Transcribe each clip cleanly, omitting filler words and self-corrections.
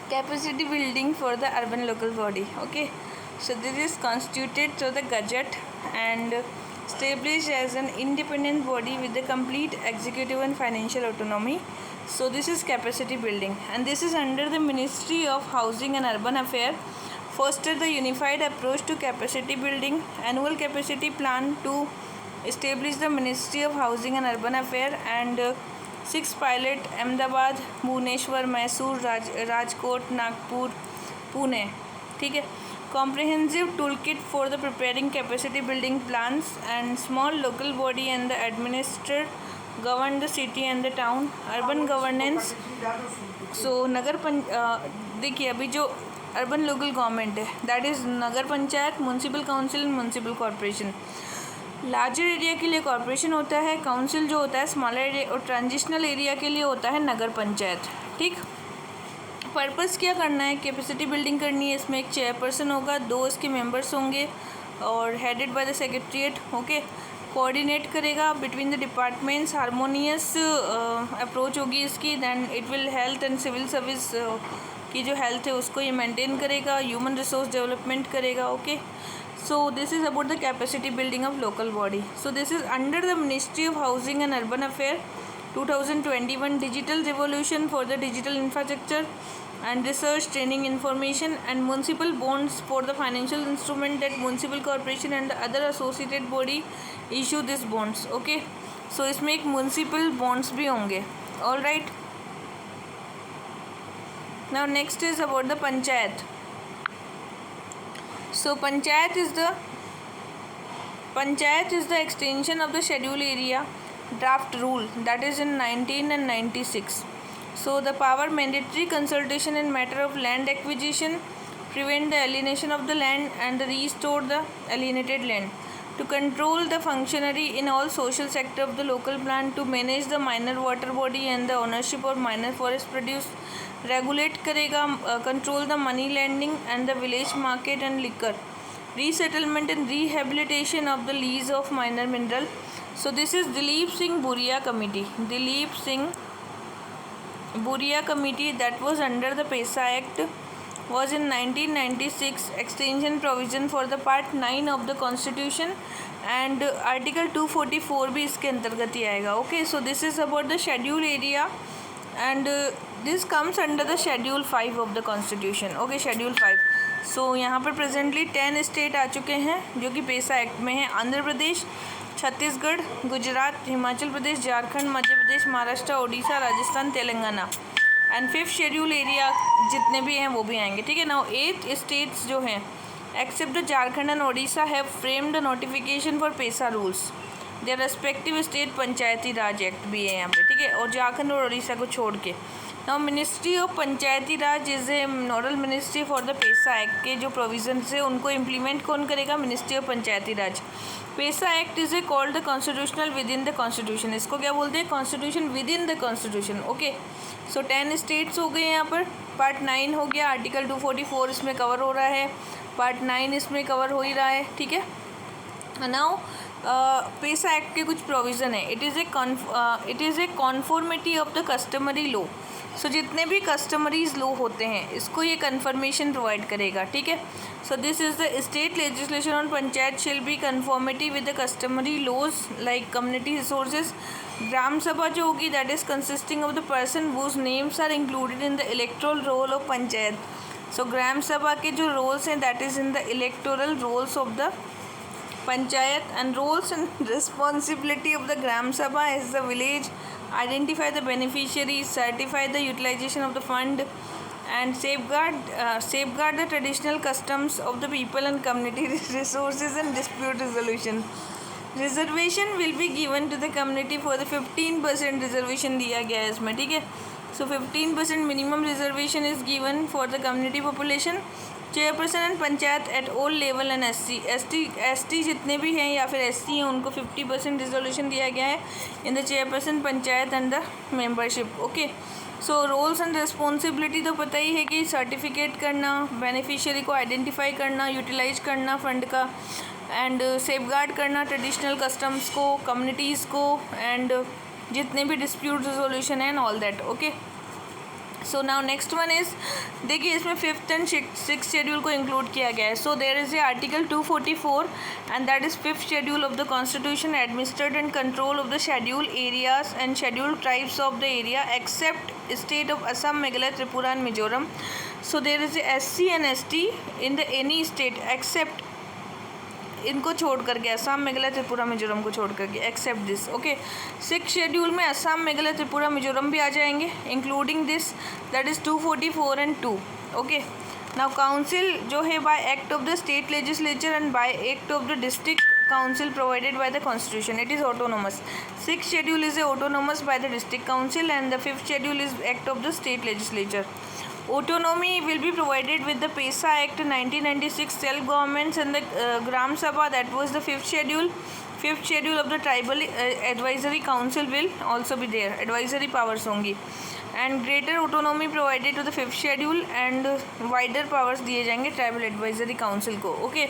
Capacity building for the urban local body. Okay, so this is constituted through the Gazette and established as an independent body with the complete executive and financial autonomy. So this is capacity building, and this is under the Ministry of Housing and Urban Affairs. Foster the unified approach to capacity building. Annual capacity plan to establish the Ministry of Housing and Urban Affairs and 6 pilot Ahmedabad, Bhubaneswar, Mysore, Rajkot, Nagpur, Pune. ठीक है. Comprehensive tool kit for the preparing capacity building plans and small local body and the administrator govern the city and the town. Urban governance. So देखिए अभी जो urban local government है that is nagar panchayat, municipal council and municipal corporation. Larger area के लिए corporation होता है, council जो होता है स्मॉलर एरिया, और ट्रांजिशनल एरिया के लिए होता है नगर पंचायत. ठीक. पर्पस क्या करना है? कैपेसिटी बिल्डिंग करनी है. इसमें एक चेयरपर्सन होगा, 2 इसके मेंबर्स होंगे और headed by the secretariat. Okay. Coordinate करेगा between the departments, harmonious approach होगी इसकी. Then it will health and civil service की जो हेल्थ है उसको ये मेंटेन करेगा. ह्यूमन रिसोर्स डेवलपमेंट करेगा. Okay. So this is about the capacity building of local body. So this is under the Ministry of Housing and Urban Affairs. 2021 Digital Revolution for the digital infrastructure and research, training, information and municipal bonds for the financial instrument that municipal corporation and the other associated body issue these bonds. Okay. So इसमें एक municipal bonds भी होंगे. All right. Now next is about the panchayat. So panchayat is the extension of the schedule area draft rule that is in 1996. So the power mandatory consultation in matter of land acquisition, prevent the alienation of the land and restore the alienated land, to control the functionary in all social sector of the local plan, to manage the minor water body and the ownership of minor forest produce, regulate करेगा, control the money lending and the village market and liquor, resettlement and rehabilitation of the lease of minor mineral. So this is Dileep Singh Bhuria committee. Dileep Singh Bhuria committee that was under the PESA Act was in 1996. Extension provision for the part 9 of the constitution and article 244 भी इसके अंतर्गत ही आएगा. Okay, so this is about the schedule area and this comes under the schedule 5 of the constitution. Okay, schedule 5. So यहाँ पर presently 10 state आ चुके हैं जो कि पेसा एक्ट में है. Andhra Pradesh, Chhattisgarh, Gujarat, Himachal Pradesh, Jharkhand, Madhya Pradesh, Maharashtra, Orissa, Rajasthan, Telangana. And 5th schedule area जितने भी हैं वो भी आएंगे. ठीक है. नाउ 8 स्टेट्स जो हैं except the Jharkhand and Orissa have framed notification for PESA rules. There respective state panchayati raj act भी है यहाँ पे. ठीक है. और झारखंड और उड़ीसा को छोड़ के. Now ministry of Panchayati Raj is a nodal ministry for the PESA act के जो प्रोविजंस है उनको इम्प्लीमेंट कौन करेगा? Ministry of Panchayati Raj. PESA act is a called the constitutional with in the constitution. इसको क्या बोलते हैं? Constitution with in the constitution. Okay. So 10 states हो गए यहाँ पर. पार्ट 9 हो गया. आर्टिकल 244 इसमें कवर हो रहा है. पार्ट 9 इसमें कवर हो ही रहा है. ठीक है. नाउ पेसा एक्ट के कुछ प्रोविज़न है. It is a conformity of the customary law. So जितने भी कस्टमरीज लॉ होते हैं इसको ये कन्फर्मेशन प्रोवाइड करेगा. ठीक है. So this is the state legislation on panchayat shall be conformity with the customary laws like community resources. Gram sabha जो होगी that is consisting of the person whose names are included in the electoral roll of panchayat. So gram sabha के जो roles हैं that is in the electoral rolls of the panchayat. And roles and responsibility of the gram sabha is the village, identify the beneficiaries, certify the utilization of the fund and safeguard the traditional customs of the people and community resources and dispute resolution. Reservation will be given to the community for the 15% reservation दिया गया है इसमें. ठीक है. So 15% minimum reservation is given for the community population. Chairperson and panchayat at all level and S T जितने भी हैं या फिर SC हैं उनको 50% रिजोल्यूशन दिया गया है in the chairperson panchayat and the membership. Okay. So roles and responsibility तो पता ही है कि सर्टिफिकेट करना, बेनिफिशियरी को आइडेंटिफाई करना, यूटिलाइज करना फंड का, एंड सेफगार्ड करना ट्रेडिशनल कस्टम्स को, कम्युनिटीज़ को, एंड जितने भी डिस्प्यूट रिजोल्यूशन है and all that. Okay, so now next one is, देखिए इसमें 5th एंड 6th शेड्यूल को इंक्लूड किया गया है. So there is a article 244 and that is 5th schedule of the constitution, administrate and control of the schedule areas and schedule tribes of the area except state of Assam, Meghalaya, Tripura and Mizoram. So there is a SC and ST in the any state except, इनको छोड़ करके, असम, मेघालय, त्रिपुरा, मिजोरम को छोड़ करके, accept this. Okay, 6th schedule में असम, मेघालय, त्रिपुरा, मिजोरम भी आ जाएंगे, including this, that is 244 and 2. Okay, now council जो है bye act of the state legislature and bye act of the district council provided by the constitution, it is autonomous. 6th schedule is autonomous by the district council and the 5th schedule is act of the state legislature. Autonomy will be provided with the PESA Act 1996, self governments and the Gram Sabha, that was the 5th schedule. 5th schedule of the tribal advisory council will also be there, advisory powers होंगी, and greater autonomy provided to the 5th schedule and wider powers दिए जाएंगे tribal advisory council को. Okay,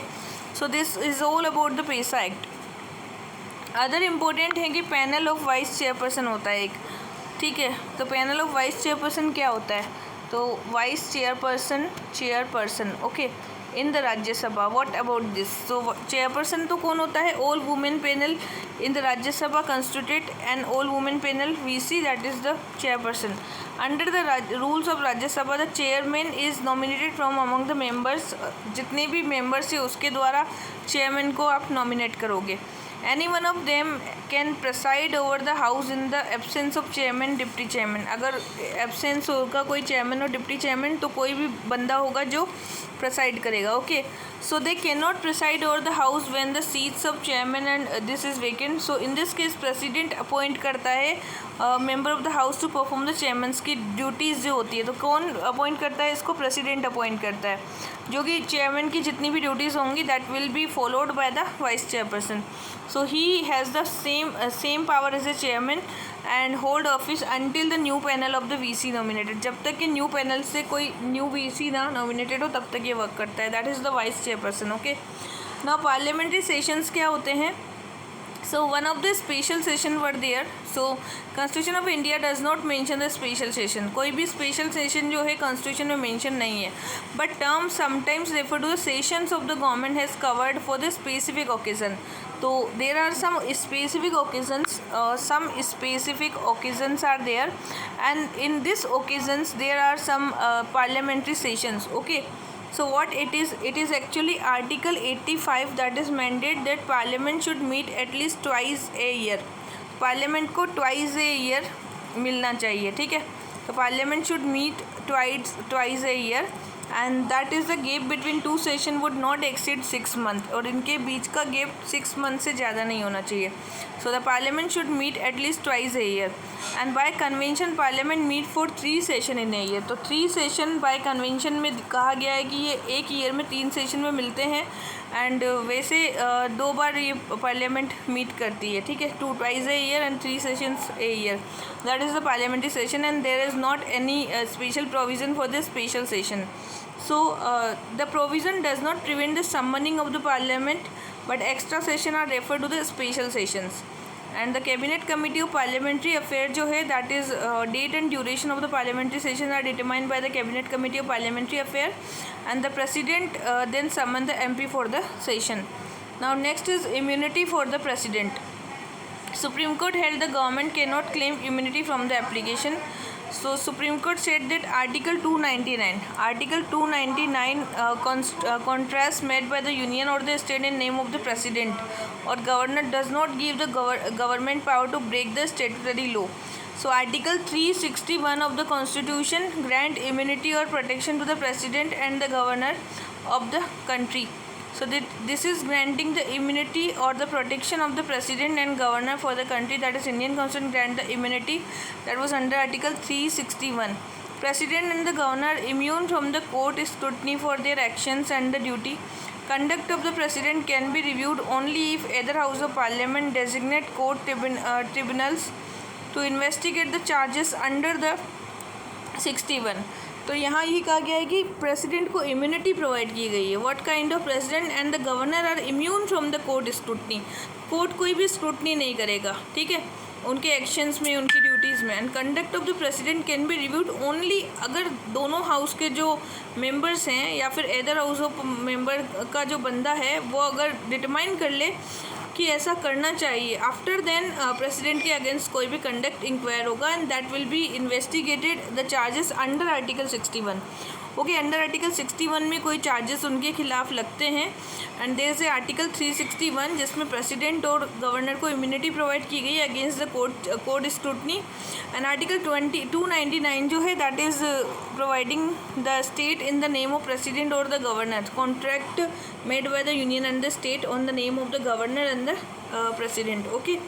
so this is all about the PESA Act. Other important है कि panel of vice chairperson होता है एक, ठीक है. तो पैनल ऑफ वाइस चेयरपर्सन क्या होता है, तो vice chairperson okay in the Rajya Sabha. What about this, तो चेयरपर्सन तो कौन होता है, all women panel in the Rajya Sabha constitute and all women panel VC, that is the chairperson. Under the rules of Rajya Sabha the chairman is nominated from among the members, जितने भी members है उसके द्वारा चेयरमैन को आप नॉमिनेट करोगे. Any one of them can preside over the house in the absence of chairman, deputy chairman. अगर absence होगा कोई चेयरमैन और डिप्टी चेयरमैन तो कोई भी बंदा होगा जो प्रेसाइड करेगा. Okay, so they can not preside over the house when the seats of chairman and this is vacant. So in this case president appoint करता है member of the house to perform the chairman's की duties जो होती है. तो कौन appoint करता है इसको, प्रेसिडेंट अपॉइंट करता है, जो कि चेयरमैन की जितनी भी ड्यूटीज़ होंगी that will be followed by the vice chairperson. So he has the same power as a chairman and hold office until the new panel of the VC nominated. जब तक कि न्यू पैनल से कोई new VC ना nominated हो तब तक ये वर्क करता है. That is the vice chairperson. Okay, now parliamentary sessions क्या होते हैं. So one of the special session were there. So Constitution of India does not mention the special session. कोई भी special session जो है Constitution में mention नहीं है. But term sometimes refer to the sessions of the government has covered for the specific occasion. So there are some specific occasions. Some specific occasions are there, and in these occasions there are some parliamentary sessions. Okay. So what it is actually Article 85 that is mandate that Parliament should meet at least twice a year. Parliament को twice a year मिलना चाहिए, ठीक है. तो Parliament should meet twice a year and that is the gap between two session would not exceed 6 months. और इनके बीच का gap 6 months से ज़्यादा नहीं होना चाहिए. So the Parliament should meet at least twice a year and by convention Parliament meet for 3 session in a year. तो 3 session by convention में कहा गया है कि ये एक ईयर में 3 सेशन में मिलते हैं एंड वैसे 2 बार ये पार्लियामेंट मीट करती है, ठीक है. 2 twice a year and 3 sessions a year. That is the parliamentary session and there is not any special provision for this special session. So the provision does not prevent the summoning of the parliament but extra session are referred to the special sessions. And the cabinet committee of parliamentary affair जो है that is date and duration of the parliamentary session are determined by the cabinet committee of parliamentary affair and the president then summon the MP for the session. Now next is immunity for the president. Supreme Court held the government cannot claim immunity from the application. So Supreme Court said that Article 299 contrast made by the union or the state in name of the president or governor does not give the government power to break the statutory law. So Article 361 of the Constitution grant immunity or protection to the president and the governor of the country. So this is granting the immunity or the protection of the president and governor for the country, that is Indian Constitution grant the immunity that was under Article 361. President and the governor immune from the court scrutiny for their actions and the duty. Conduct of the president can be reviewed only if either House of Parliament designate court tribunals to investigate the charges under the 61. तो यहाँ ये कहा गया है कि president को immunity provide की गई है. What kind of president and the governor are immune from the court scrutiny. Court कोई भी स्क्रूटनी नहीं करेगा, ठीक है, उनके एक्शंस में, उनकी ड्यूटीज़ में. And conduct of the president can be reviewed only अगर दोनों हाउस के जो मेंबर्स हैं या फिर अदर हाउस ऑफ मेंबर का जो बंदा है वो अगर डिटरमाइन कर ले कि ऐसा करना चाहिए, आफ्टर देन प्रेसिडेंट के अगेंस्ट कोई भी कंडक्ट इंक्वायर होगा and that will be investigated the charges under article 61. Okay, under article 61 में कोई चार्जेस उनके खिलाफ लगते हैं. एंड देयर से आर्टिकल 361 जिसमें प्रेसिडेंट और गवर्नर को इम्यूनिटी प्रोवाइड की गई against the court scrutiny. And article 299 जो है that is providing the state in the name of president और the governor, contract made by the union and the state on the name of the governor and the president. Okay,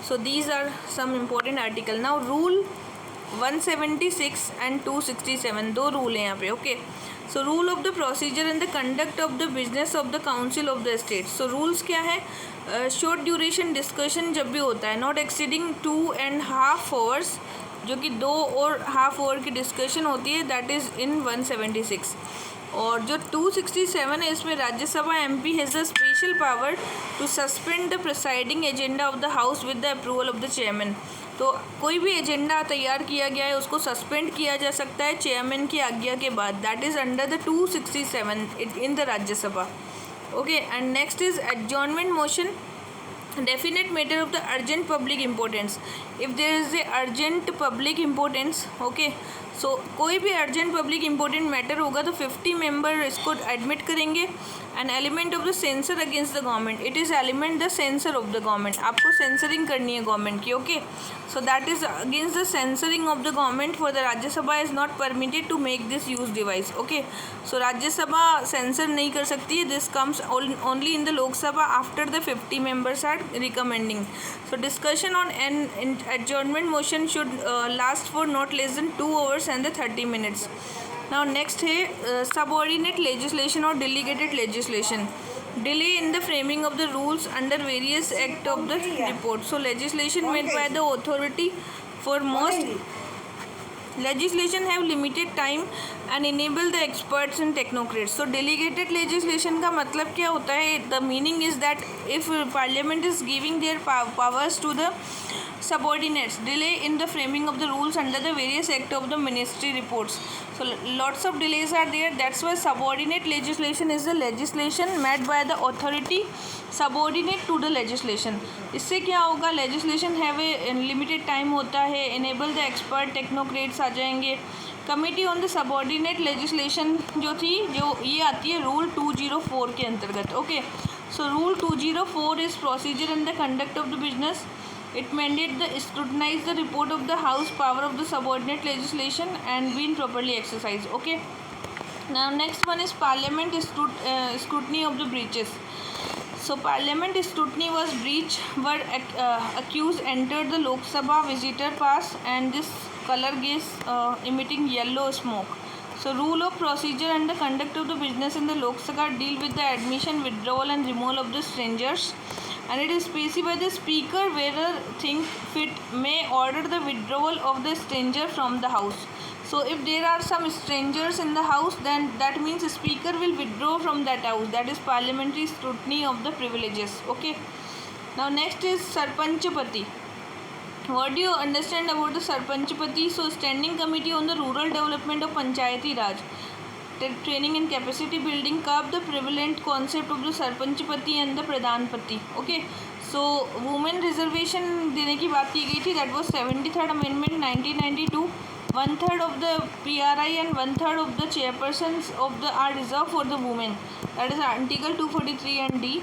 so these are some important article. Now rule 176 and 267 दो rule हैं यहाँ पे. Okay, so rule of the procedure and the conduct of the business of the council of the state. So rules क्या है? Short duration discussion जब भी होता है, नॉट एक्सीडिंग 2.5 hours, जो कि 2.5 hour की डिस्कशन होती है, दैट इज़ इन 176. और जो 267 है इसमें Rajya Sabha MP has a special power to suspend the presiding agenda of the house with the approval of the chairman. तो कोई भी एजेंडा तैयार किया गया है उसको सस्पेंड किया जा सकता है चेयरमैन की आज्ञा के बाद. That is under the 267 in the Rajya Sabha. Okay, and next is adjournment motion. Definite matter of the urgent public importance. If there is a urgent public importance, okay, so कोई भी अर्जेंट पब्लिक इम्पोर्टेंट मैटर होगा तो 50 member इसको admit करेंगे. An element of the censure against the government. It is element the censure of the government. आपको censuring करनी है government की. Okay, so that is against the censuring of the government. For the Rajya Sabha is not permitted to make this use device. Okay, so Rajya Sabha censure नहीं कर सकती है. This comes only in the Lok Sabha after the 50 members are recommending. So discussion on an adjournment motion should last for not less than 2 hours and the 30 minutes. Now next है subordinate legislation और delegated legislation. Delay in the framing of the rules under various act of the report. So legislation made by the authority for most legislation have limited time and enable the experts and technocrats. So delegated legislation का मतलब क्या होता है? The meaning is that if parliament is giving their powers to the subordinates, delay in the framing of the rules under the various act of the ministry reports. So lots of delays are there. That's why subordinate legislation is the legislation made by the authority subordinate to the legislation. इससे क्या होगा? legislation have a limited time होता है. enable the expert technocrats आ जाएंगे. Committee on the subordinate legislation जो थी, जो ये आती है रूल 204 के अंतर्गत. Okay, so rule 204 is procedure and the conduct of the business. It mandate the scrutinize the report of the House power of the subordinate legislation and been properly exercised. Okay. Now next one is Parliament scrutiny of the breaches. So Parliament scrutiny was breach were accused entered the Lok Sabha visitor pass and this color gas emitting yellow smoke. So rule of procedure and the conduct of the business in the Lok Sabha deal with the admission, withdrawal and removal of the strangers. And it is specified the speaker whether think fit may order the withdrawal of the stranger from the house. So if there are some strangers in the house, then that means the speaker will withdraw from that house. That is parliamentary scrutiny of the privileges. Okay. Now next is Sarpanchpati. What do you understand about the Sarpanchpati? So standing committee on the rural development of Panchayati Raj. Training and capacity building curb the prevalent concept of the Sarpanchpati and the Pradhanpati. Okay, so women reservation देने की बात की गई थी. That was 73rd Amendment 1992. 1/3 of the PRI and 1/3 of the chairpersons of the are reserved for the women. That is Article 243 and D.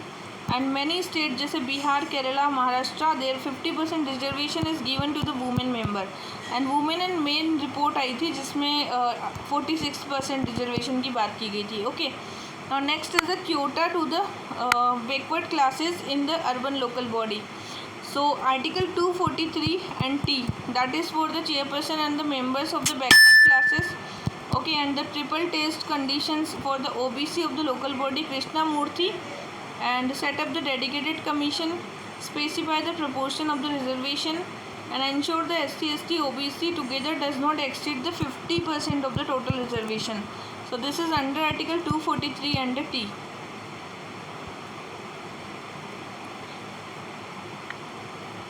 And many states जैसे Bihar, Kerala, Maharashtra, there 50% reservation is given to the women member. And women and men report आई थी जिसमें 46% reservation की बात की गई थी. Okay, now next is the quota to the backward classes in the urban local body. So Article 243 and T, that is for the chairperson and the members of the backward classes. Okay, and the triple taste conditions for the OBC of the local body Krishna Murthy, and set up the dedicated commission, specify the proportion of the reservation, and ensure the SC/ST OBC together does not exceed the 50% of the total reservation. So this is under Article 243 under T.